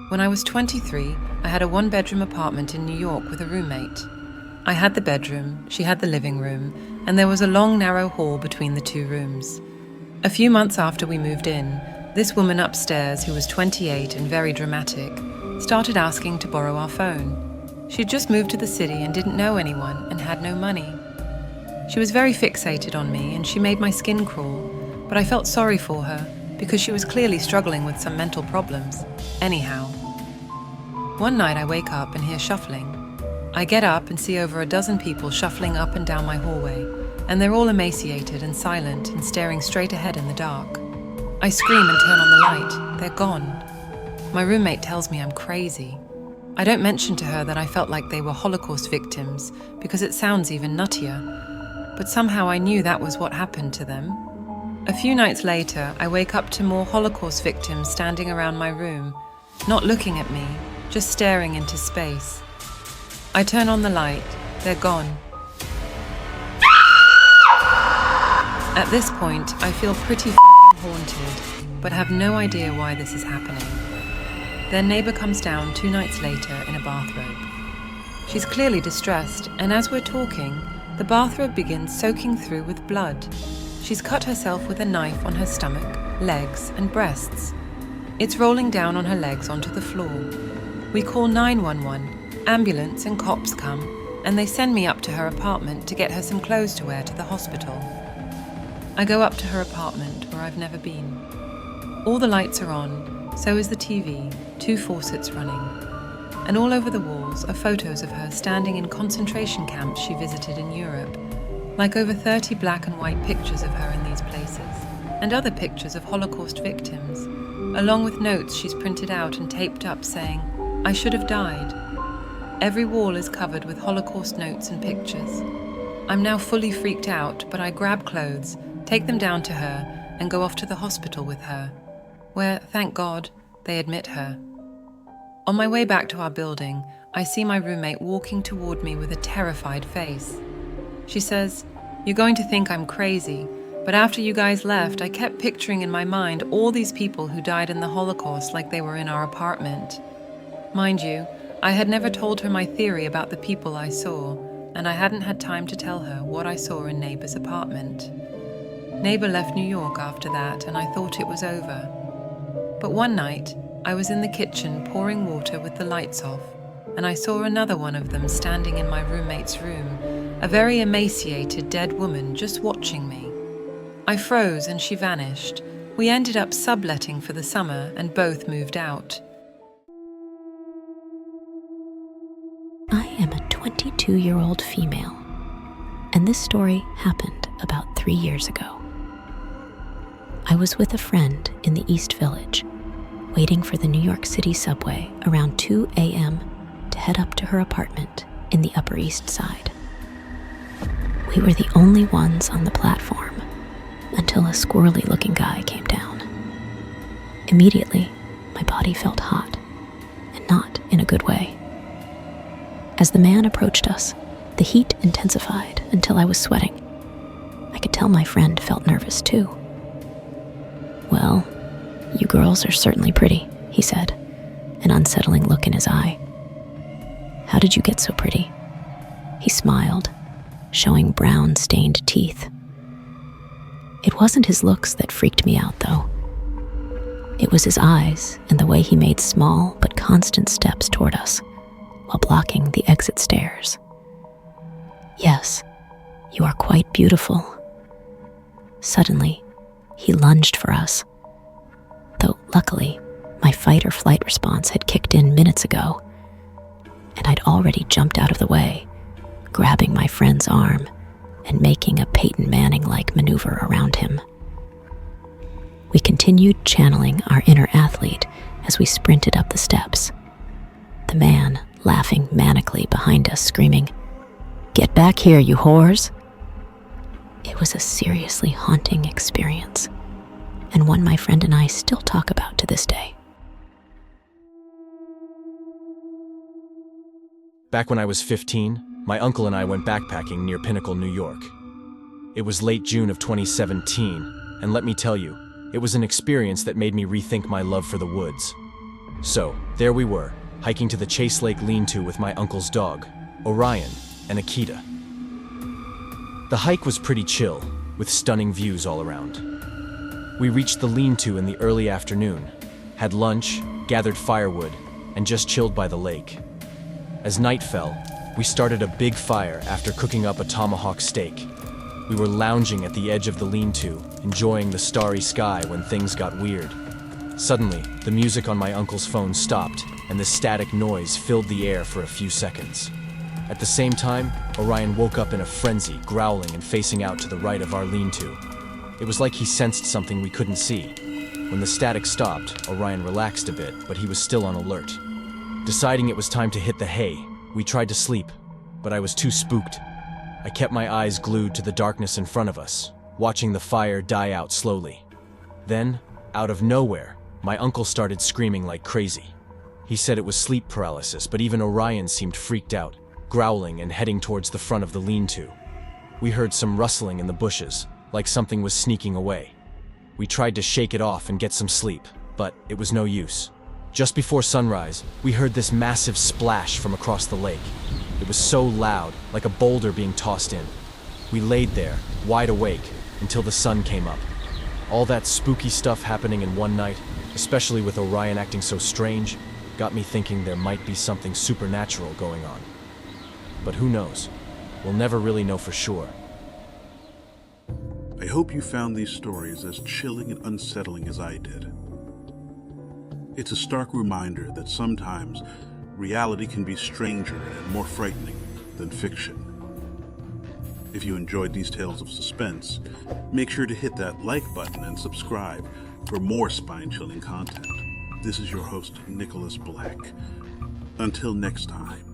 When I was 23, I had a one-bedroom apartment in New York with a roommate. I had the bedroom, she had the living room, and there was a long, narrow hall between the two rooms. A few months after we moved in, this woman upstairs, who was 28 and very dramatic, started asking to borrow our phone. She'd just moved to the city and didn't know anyone and had no money. She was very fixated on me and she made my skin crawl, but I felt sorry for her because she was clearly struggling with some mental problems. Anyhow, one night I wake up and hear shuffling. I get up and see over a dozen people shuffling up and down my hallway, and they're all emaciated and silent and staring straight ahead in the dark. I scream and turn on the light. They're gone. My roommate tells me I'm crazy. I don't mention to her that I felt like they were Holocaust victims because it sounds even nuttier, but somehow I knew that was what happened to them. A few nights later, I wake up to more Holocaust victims standing around my room, not looking at me, just staring into space. I turn on the light. They're gone. At this point, I feel pretty haunted, but have no idea why this is happening. Their neighbor comes down 2 nights later in a bathrobe. She's clearly distressed, and as we're talking, the bathrobe begins soaking through with blood. She's cut herself with a knife on her stomach, legs, and breasts. It's rolling down on her legs onto the floor. We call 911, ambulance and cops come, and they send me up to her apartment to get her some clothes to wear to the hospital. I go up to her apartment where I've never been. All the lights are on, so is the TV, 2 faucets running. And all over the walls are photos of her standing in concentration camps she visited in Europe, like over 30 black and white pictures of her in these places, and other pictures of Holocaust victims, along with notes she's printed out and taped up saying, "I should have died." Every wall is covered with Holocaust notes and pictures. I'm now fully freaked out, but I grab clothes, take them down to her, and go off to the hospital with her, where, thank God, they admit her. On my way back to our building, I see my roommate walking toward me with a terrified face. She says, "You're going to think I'm crazy, but after you guys left, I kept picturing in my mind all these people who died in the Holocaust like they were in our apartment." Mind you, I had never told her my theory about the people I saw, and I hadn't had time to tell her what I saw in Neighbor's apartment. Neighbor left New York after that, and I thought it was over. But one night, I was in the kitchen pouring water with the lights off, and I saw another one of them standing in my roommate's room, a very emaciated dead woman just watching me. I froze and she vanished. We ended up subletting for the summer and both moved out. I am a 22-year-old female, and this story happened about 3 years ago. I was with a friend in the East Village, waiting for the New York City subway around 2 a.m. to head up to her apartment in the Upper East Side. We were the only ones on the platform until a squirrely-looking guy came down. Immediately, my body felt hot, and not in a good way. As the man approached us, the heat intensified until I was sweating. I could tell my friend felt nervous too. "Well, you girls are certainly pretty," he said, an unsettling look in his eye. "How did you get so pretty?" He smiled, showing brown-stained teeth. It wasn't his looks that freaked me out, though. It was his eyes and the way he made small but constant steps toward us, while blocking the exit stairs. "Yes, you are quite beautiful." Suddenly, he lunged for us, though luckily, my fight or flight response had kicked in minutes ago, and I'd already jumped out of the way, grabbing my friend's arm and making a Peyton Manning-like maneuver around him. We continued channeling our inner athlete as we sprinted up the steps, the man laughing manically behind us, screaming, "Get back here, you whores!" It was a seriously haunting experience, and one my friend and I still talk about to this day. Back when I was 15, my uncle and I went backpacking near Pinnacle, New York. It was late June of 2017, and let me tell you, it was an experience that made me rethink my love for the woods. So, there we were, hiking to the Chase Lake lean-to with my uncle's dog, Orion, and Akita. The hike was pretty chill, with stunning views all around. We reached the lean-to in the early afternoon, had lunch, gathered firewood, and just chilled by the lake. As night fell, we started a big fire after cooking up a tomahawk steak. We were lounging at the edge of the lean-to, enjoying the starry sky when things got weird. Suddenly, the music on my uncle's phone stopped, and the static noise filled the air for a few seconds. At the same time, Orion woke up in a frenzy, growling and facing out to the right of our lean-to. It was like he sensed something we couldn't see. When the static stopped, Orion relaxed a bit, but he was still on alert. Deciding it was time to hit the hay, we tried to sleep, but I was too spooked. I kept my eyes glued to the darkness in front of us, watching the fire die out slowly. Then, out of nowhere, my uncle started screaming like crazy. He said it was sleep paralysis, but even Orion seemed freaked out, growling and heading towards the front of the lean-to. We heard some rustling in the bushes, like something was sneaking away. We tried to shake it off and get some sleep, but it was no use. Just before sunrise, we heard this massive splash from across the lake. It was so loud, like a boulder being tossed in. We laid there, wide awake, until the sun came up. All that spooky stuff happening in one night, especially with Orion acting so strange, got me thinking there might be something supernatural going on. But who knows? We'll never really know for sure. I hope you found these stories as chilling and unsettling as I did. It's a stark reminder that sometimes reality can be stranger and more frightening than fiction. If you enjoyed these tales of suspense, make sure to hit that like button and subscribe for more spine-chilling content. This is your host, Nicholas Black. Until next time.